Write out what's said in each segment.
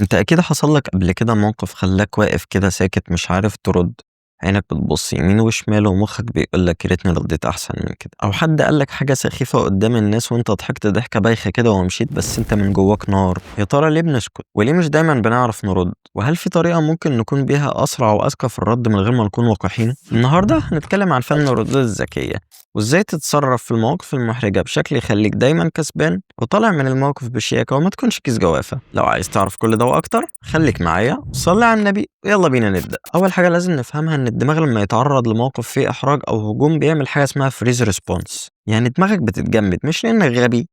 انت اكيد حصل لك قبل كده موقف خلاك واقف كده ساكت مش عارف ترد. عينك بتبص يمين وشمال ومخك بيقول لك يا ريتني رديت احسن من كده، او حد قال لك حاجه سخيفه قدام الناس وانت ضحكت ضحكه بايخه كده ومشيت، بس انت من جواك نار. يا ترى ليه بنسكت وليه مش دايما بنعرف نرد؟ وهل في طريقه ممكن نكون بيها اسرع واذكى في الرد من غير ما نكون وقاحين؟ النهارده هنتكلم عن فن الردود الذكيه، وازاي تتصرف في المواقف المحرجه بشكل يخليك دايما كسبان وطالع من الموقف بشياكه وما تكونش كيس جوافه. لو عايز تعرف كل ده واكتر خليك معايا، صلي على النبي ويلا بينا نبدا. اول حاجه لازم نفهمها ان الدماغ لما يتعرض لموقف فيه احراج او هجوم بيعمل حاجه اسمها فريز ريسبونس، يعني دماغك بتتجمد مش لانك غبي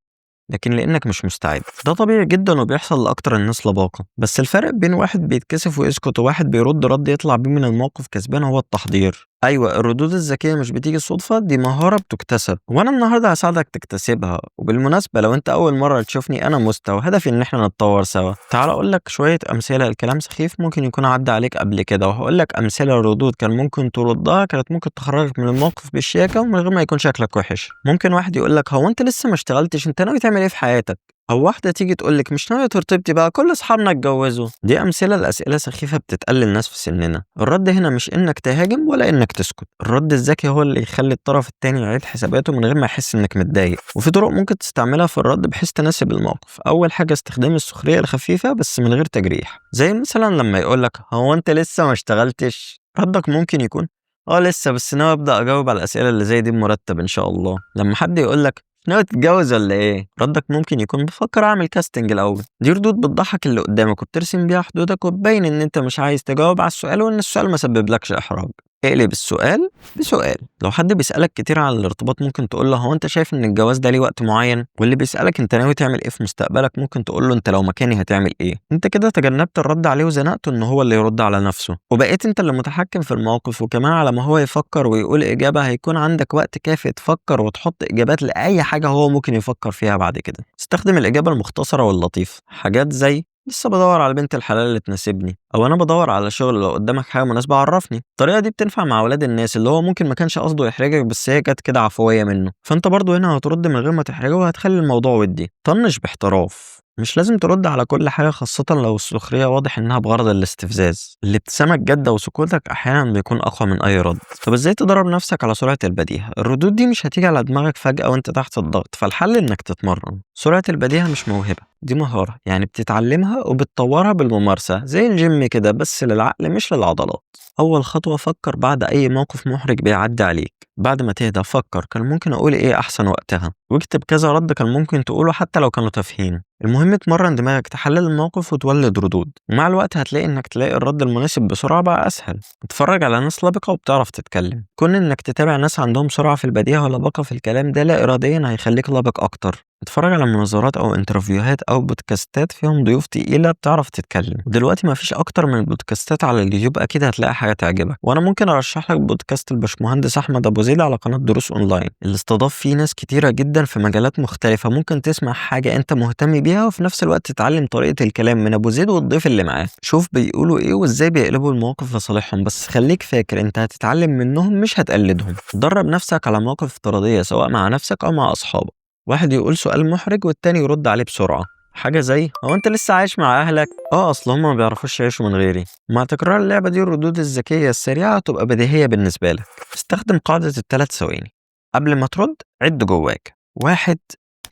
لكن لانك مش مستعد. ده طبيعي جدا وبيحصل لاكتر الناس لباقه، بس الفرق بين واحد بيتكسف ويسكت وواحد بيرد رد يطلع بيه من الموقف كسبان هو التحضير. ايوه، الردود الذكيه مش بتيجي صدفه، دي مهاره بتكتسب، وانا النهارده هساعدك تكتسبها. وبالمناسبه لو انت اول مره تشوفني انا مستوى هدفي ان احنا نتطور سوا. تعال اقول لك شويه امثله. الكلام سخيف ممكن يكون عدى عليك قبل كده، وهقول لك امثله ردود كان ممكن تردها كانت ممكن تخرجك من الموقف بالشياكه ومن غير ما يكون شكلك وحش. ممكن واحد يقول لك هو انت لسه ما اشتغلتش، انت ناوي تعمل ايه في حياتك؟ او واحده تيجي تقول لك مش ناويه ترتبطي بقى، كل اصحابنا اتجوزوا. دي امثله لاسئله سخيفه بتتقال للناس في سننا. الرد هنا مش انك تهاجم ولا انك تسكت، الرد الذكي هو اللي يخلي الطرف التاني يعيد حساباته من غير ما يحس انك متضايق. وفي طرق ممكن تستعملها في الرد بحيث تناسب الموقف. اول حاجه استخدام السخريه الخفيفه بس من غير تجريح، زي مثلا لما يقولك هو انت لسه ما اشتغلتش، ردك ممكن يكون لسه، بس ناوي ابدا اجاوب على الاسئله اللي زي دي بمرتب ان شاء الله. لما حد يقولك ناوي تتجوز ولا ايه، ردك ممكن يكون بفكر اعمل كاستنج الاول. دي ردود بتضحك اللي قدامك وبترسم بيها حدودك وتبين ان انت مش عايز تجاوب على السؤال وان السؤال ما سببلكش احراج. اقلب السؤال بسؤال. لو حد بيسألك كتير عن الارتباط ممكن تقول له هو انت شايف ان الجواز ده ليه وقت معين؟ واللي بيسألك انت ناوي تعمل ايه في مستقبلك ممكن تقول له انت لو مكاني هتعمل ايه؟ انت كده تجنبت الرد عليه وزنقته ان هو اللي يرد على نفسه، وبقيت انت اللي متحكم في الموقف. وكمان على ما هو يفكر ويقول اجابة هيكون عندك وقت كافي تفكر وتحط اجابات لاي حاجة هو ممكن يفكر فيها بعد كده. استخدم الاجابة المختصرة واللطيفة، حاجات زي لسه بدور على بنت الحلال اللي تناسبني، او انا بدور على شغل، لو قدامك حاجه مناسبه عرفني. الطريقه دي بتنفع مع اولاد الناس اللي هو ممكن ما كانش قصده يحرجك بس هي جت كده عفويه منه، فانت برضو هنا هترد من غير ما تحرجه وهتخلي الموضوع ودي. طنش باحتراف، مش لازم ترد على كل حاجة خاصة لو السخرية واضح إنها بغرض الاستفزاز. الابتسامة الجادة وسكوتك أحيانا بيكون أقوى من أي رد. طب إزاي تدرب نفسك على سرعة البديهة؟ الردود دي مش هتيجي على دماغك فجأة وأنت تحت الضغط، فالحل إنك تتمرن. سرعة البديهة مش موهبة، دي مهارة، يعني بتتعلمها وبتطورها بالممارسة زي الجيم كده، بس للعقل مش للعضلات. أول خطوة فكر بعد أي موقف محرج بيعدي عليك. بعد ما تهدى فكر كان ممكن أقول إيه أحسن وقتها، واكتب كذا رد كان ممكن تقوله حتى لو كانوا تافهين. المهم تمرن دماغك تحلل الموقف وتولد ردود، ومع الوقت هتلاقي انك تلاقي الرد المناسب بسرعة بقى اسهل. اتفرج على ناس لبقة وبتعرف تتكلم، كون انك تتابع ناس عندهم سرعة في البديهة ولبقة في الكلام ده لا اراديا هيخليك لبق اكتر. اتفرج على مناظرات او انترفيوهات او بودكاستات فيهم ضيوف تقيلة بتعرف تتكلم. دلوقتي مفيش اكتر من البودكاستات على اليوتيوب، اكيد هتلاقي حاجة تعجبك. وانا ممكن ارشح لك بودكاست الباشمهندس احمد ابو زيد على قناة دروس اونلاين، اللي استضاف فيه ناس كتيرة جدا في مجالات مختلفة. ممكن تسمع حاجة انت مهتم بيها وفي نفس الوقت تتعلم طريقة الكلام من ابو زيد والضيف اللي معاه. شوف بيقولوا ايه وازاي بيقلبوا المواقف لصالحهم، بس خليك فاكر انت هتتعلم منهم مش هتقلدهم. درب نفسك على مواقف افتراضية سواء مع نفسك او مع اصحابك. واحد يقول سؤال محرج والتاني يرد عليه بسرعة، حاجة زي هو انت لسه عايش مع اهلك؟ اصل هما ما بيعرفوش يعيشوا من غيري. مع تكرار اللعبة دي الردود الذكية السريعة هتبقى بديهية بالنسبة لك. استخدم قاعدة ال3 ثواني. قبل ما ترد عد جواك 1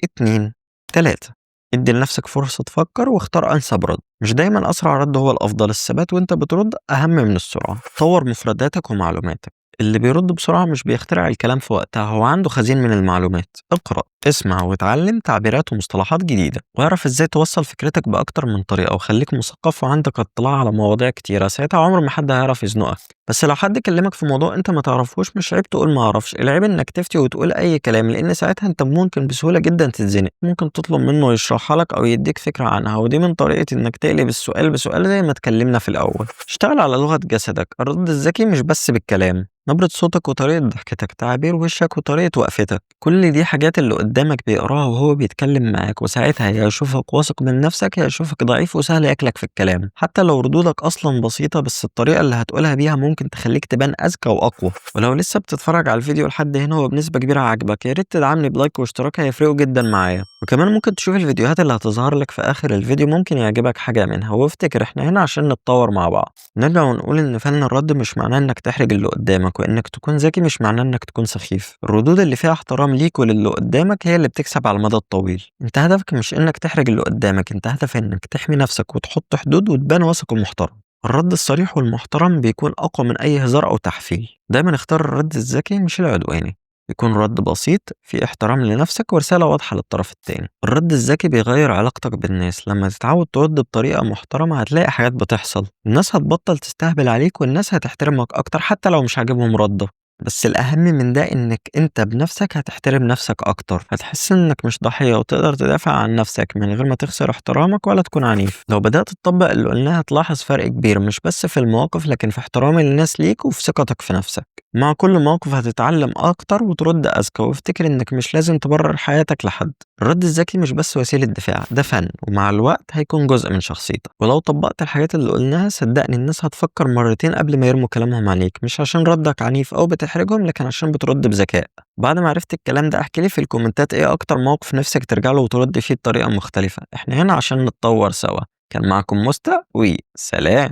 2 3. ادي لنفسك فرصة تفكر واختار أنسب رد. مش دايما أسرع رد هو الأفضل، الثبات وانت بترد أهم من السرعة. طور مفرداتك ومعلوماتك. اللي بيرد بسرعة مش بيخترع الكلام في وقتها، هو عنده خزين من المعلومات. اقرأ، اسمع وتعلم تعبيرات ومصطلحات جديدة، واعرف ازاي توصل فكرتك بأكتر من طريقة، وخليك مثقف وعندك اطلاع على مواضيع كتيرة. ساعتها عمر ما حد هيعرف يزنقك. بس لو حد كلمك في موضوع انت ما تعرفوش مش عيب تقول ما اعرفش، العيب انك تفتي وتقول اي كلام، لان ساعتها انت ممكن بسهولة جدا تتزنق. ممكن تطلب منه يشرحها لك او يديك فكرة عنها، ودي من طريقة انك تقلب السؤال بسؤال زي ما اتكلمنا في الاول. اشتغل على لغة جسدك. الرد الذكي مش بس بالكلام، نبرة صوتك وطريقة ضحكتك، تعابير وشك وطريقة وقفتك، كل دي حاجات اللي قدامك بيقراها وهو بيتكلم معاك، وساعتها يا يشوفك واثق من نفسك يا يشوفك ضعيف وسهل ياكلك في الكلام. حتى لو ردودك اصلا بسيطة، بس الطريقة اللي هتقولها بيها ممكن تخليك تبان اذكى واقوى. ولو لسه بتتفرج على الفيديو لحد هنا وبنسبة كبيرة عاجبك، يا ريت تدعمني بلايك واشتراك، هيفرقوا جدا معايا. وكمان ممكن تشوف الفيديوهات اللي هتظهر لك في آخر الفيديو، ممكن يعجبك حاجة منها. وافتكر إحنا هنا عشان نتطور مع بعض. نرجع ونقول إن فن الرد مش معناه إنك تحرج اللي قدامك، وإنك تكون ذكي مش معناه إنك تكون سخيف. الردود اللي فيها احترام ليك وللي قدامك هي اللي بتكسب على المدى الطويل. أنت هدفك مش إنك تحرج اللي قدامك، أنت هدف إنك تحمي نفسك وتحط حدود وتبان واثق ومحترم. الرد الصريح والمحترم بيكون أقوى من أي هزار أو تحفيل. دايما اختار الرد الذكي مش العدواني، يكون رد بسيط فيه احترام لنفسك ورسالة واضحة للطرف التاني. الرد الذكي بيغير علاقتك بالناس. لما تتعود ترد بطريقة محترمة هتلاقي حاجات بتحصل، الناس هتبطل تستهبل عليك والناس هتحترمك أكتر حتى لو مش عاجبهم ردك. بس الأهم من ده إنك أنت بنفسك هتحترم نفسك أكتر، هتحس إنك مش ضحية وتقدر تدافع عن نفسك من غير ما تخسر احترامك ولا تكون عنيف. لو بدأت تطبق اللي قلناه هتلاحظ فرق كبير، مش بس في المواقف لكن في احترام الناس ليك وفي ثقتك في نفسك. مع كل موقف هتتعلم أكتر وترد أذكى، وافتكر إنك مش لازم تبرر حياتك لحد. الرد الذكي مش بس وسيلة دفاع، ده فن، ومع الوقت هيكون جزء من شخصيتك. ولو طبقت الحاجات اللي قلناها صدقني الناس هتفكر مرتين قبل ما يرموا كلامهم عليك، مش عشان ردك عنيف أو بتحرجهم لكن عشان بترد بذكاء. بعد ما عرفت الكلام ده احكيلي في الكومنتات ايه أكتر موقف نفسك ترجع له وترد فيه بطريقة مختلفة. احنا هنا عشان نتطور سوا. كان معكم مستا، وسلام.